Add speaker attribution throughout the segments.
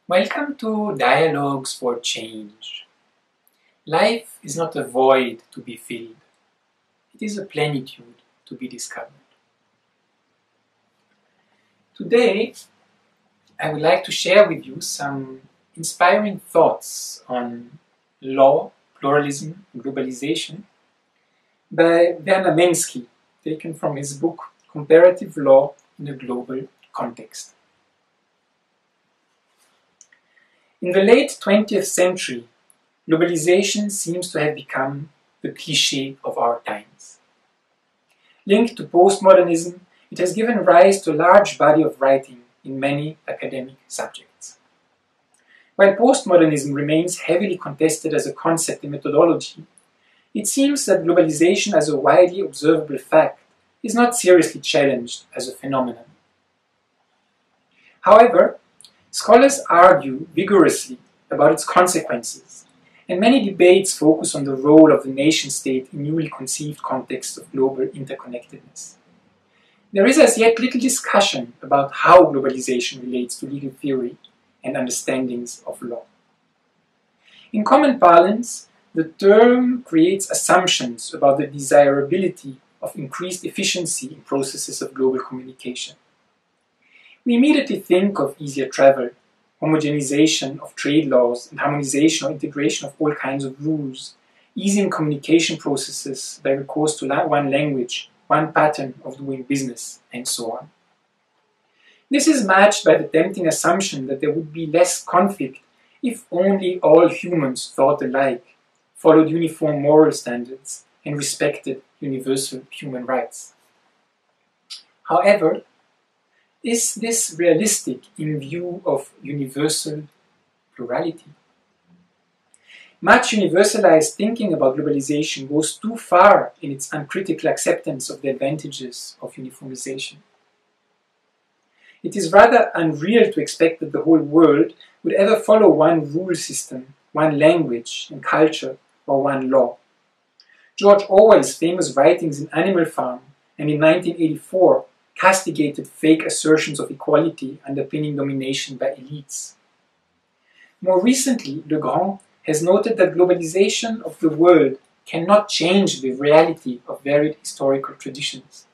Speaker 1: Welcome to Dialogues for Change. Life is not a void to be filled. It is a plenitude to be discovered. Today, I would like to share with you some inspiring thoughts on law, pluralism, and globalization by Werner Menski, taken from his book Comparative Law in a Global Context. In the late 20th century, globalization seems to have become the cliché of our times. Linked to postmodernism, it has given rise to a large body of writing in many academic subjects. While postmodernism remains heavily contested as a concept and methodology, it seems that globalization as a widely observable fact is not seriously challenged as a phenomenon. However, scholars argue vigorously about its consequences, and many debates focus on the role of the nation-state in newly conceived contexts of global interconnectedness. There is as yet little discussion about how globalization relates to legal theory and understandings of law. In common parlance, the term creates assumptions about the desirability of increased efficiency in processes of global communication. We immediately think of easier travel, homogenization of trade laws, and harmonization or integration of all kinds of rules, easing communication processes by recourse to one language, one pattern of doing business, and so on. This is matched by the tempting assumption that there would be less conflict if only all humans thought alike, followed uniform moral standards, and respected universal human rights. However, is this realistic in view of universal plurality? Much universalized thinking about globalization goes too far in its uncritical acceptance of the advantages of uniformization. It is rather unreal to expect that the whole world would ever follow one rule system, one language and culture, or one law. George Orwell's famous writings in Animal Farm and in 1984 castigated fake assertions of equality underpinning domination by elites. More recently, Legrand has noted that globalization of the world cannot change the reality of varied historical traditions.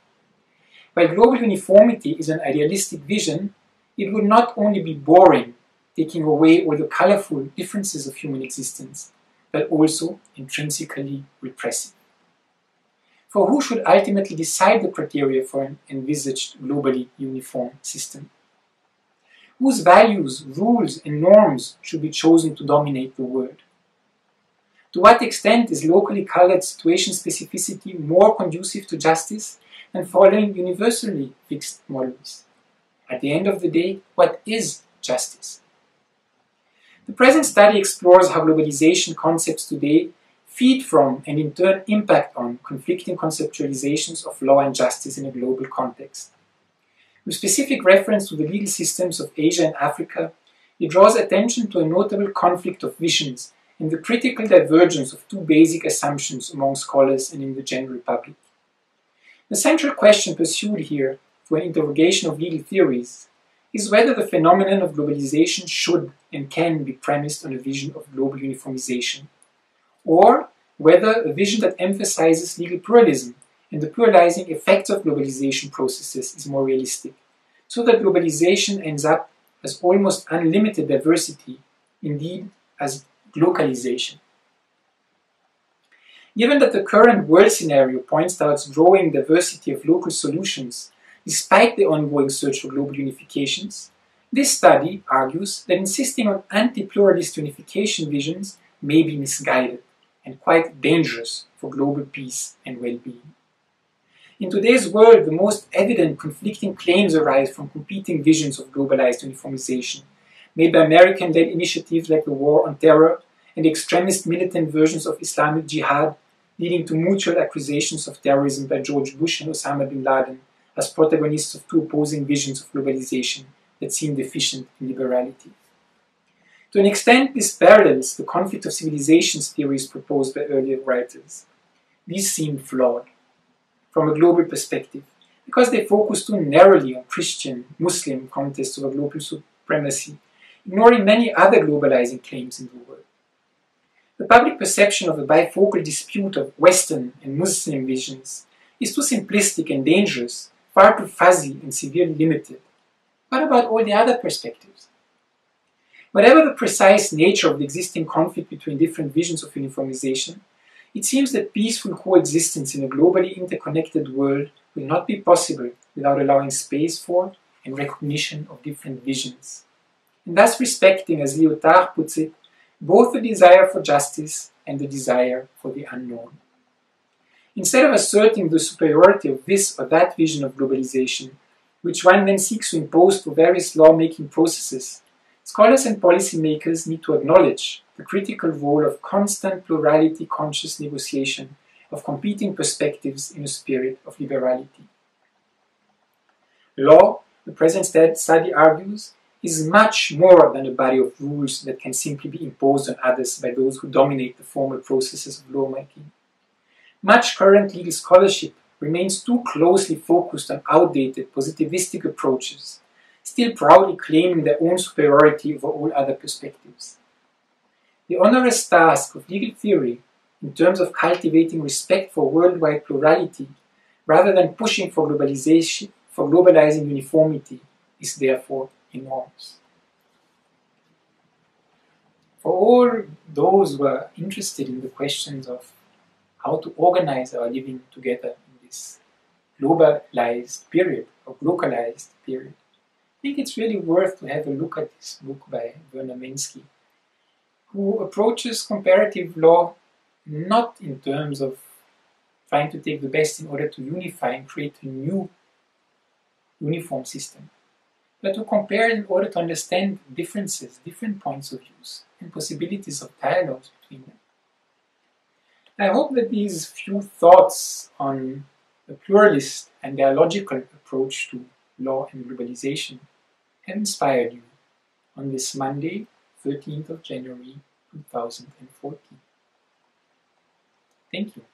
Speaker 1: While global uniformity is an idealistic vision, it would not only be boring, taking away all the colorful differences of human existence, but also intrinsically repressive. For who should ultimately decide the criteria for an envisaged globally uniform system? Whose values, rules, and norms should be chosen to dominate the world? To what extent is locally colored situation specificity more conducive to justice than following universally fixed models? At the end of the day, what is justice? The present study explores how globalization concepts today feed from and in turn impact on conflicting conceptualizations of law and justice in a global context. With specific reference to the legal systems of Asia and Africa, it draws attention to a notable conflict of visions and the critical divergence of two basic assumptions among scholars and in the general public. The central question pursued here for an interrogation of legal theories is whether the phenomenon of globalization should and can be premised on a vision of global uniformization, or whether a vision that emphasizes legal pluralism and the pluralizing effects of globalization processes is more realistic, so that globalization ends up as almost unlimited diversity, indeed as glocalization. Given that the current world scenario points towards growing diversity of local solutions, despite the ongoing search for global unifications, this study argues that insisting on anti-pluralist unification visions may be misguided and quite dangerous for global peace and well-being. In today's world, the most evident conflicting claims arise from competing visions of globalized uniformization, made by American-led initiatives like the War on Terror and extremist militant versions of Islamic Jihad, leading to mutual accusations of terrorism by George Bush and Osama bin Laden as protagonists of two opposing visions of globalization that seem deficient in liberality. To an extent, this parallels the conflict of civilizations theories proposed by earlier writers. These seem flawed from a global perspective because they focus too narrowly on Christian, Muslim contests of global supremacy ignoring many other globalizing claims in the world. The public perception of a bifocal dispute of Western and Muslim visions is too simplistic and dangerous, far too fuzzy and severely limited. What about all the other perspectives? Whatever the precise nature of the existing conflict between different visions of uniformization, it seems that peaceful coexistence in a globally interconnected world will not be possible without allowing space for and recognition of different visions, and thus respecting, as Lyotard puts it, both the desire for justice and the desire for the unknown. Instead of asserting the superiority of this or that vision of globalization, which one then seeks to impose through various law-making processes, scholars and policymakers need to acknowledge the critical role of constant plurality-conscious negotiation of competing perspectives in a spirit of liberality. Law, the present study argues, is much more than a body of rules that can simply be imposed on others by those who dominate the formal processes of lawmaking. Much current legal scholarship remains too closely focused on outdated positivistic approaches, still proudly claiming their own superiority over all other perspectives. The onerous task of legal theory, in terms of cultivating respect for worldwide plurality, rather than pushing for globalizing uniformity, is therefore enormous. For all those who are interested in the questions of how to organize our living together in this globalized period, or localized period, I think it's really worth to have a look at this book by Werner Menski, who approaches comparative law not in terms of trying to take the best in order to unify and create a new uniform system, but to compare in order to understand differences, different points of views, and possibilities of dialogues between them. I hope that these few thoughts on the pluralist and dialogical approach to law and globalization have inspired you on this Monday, 13th of January 2014. Thank you.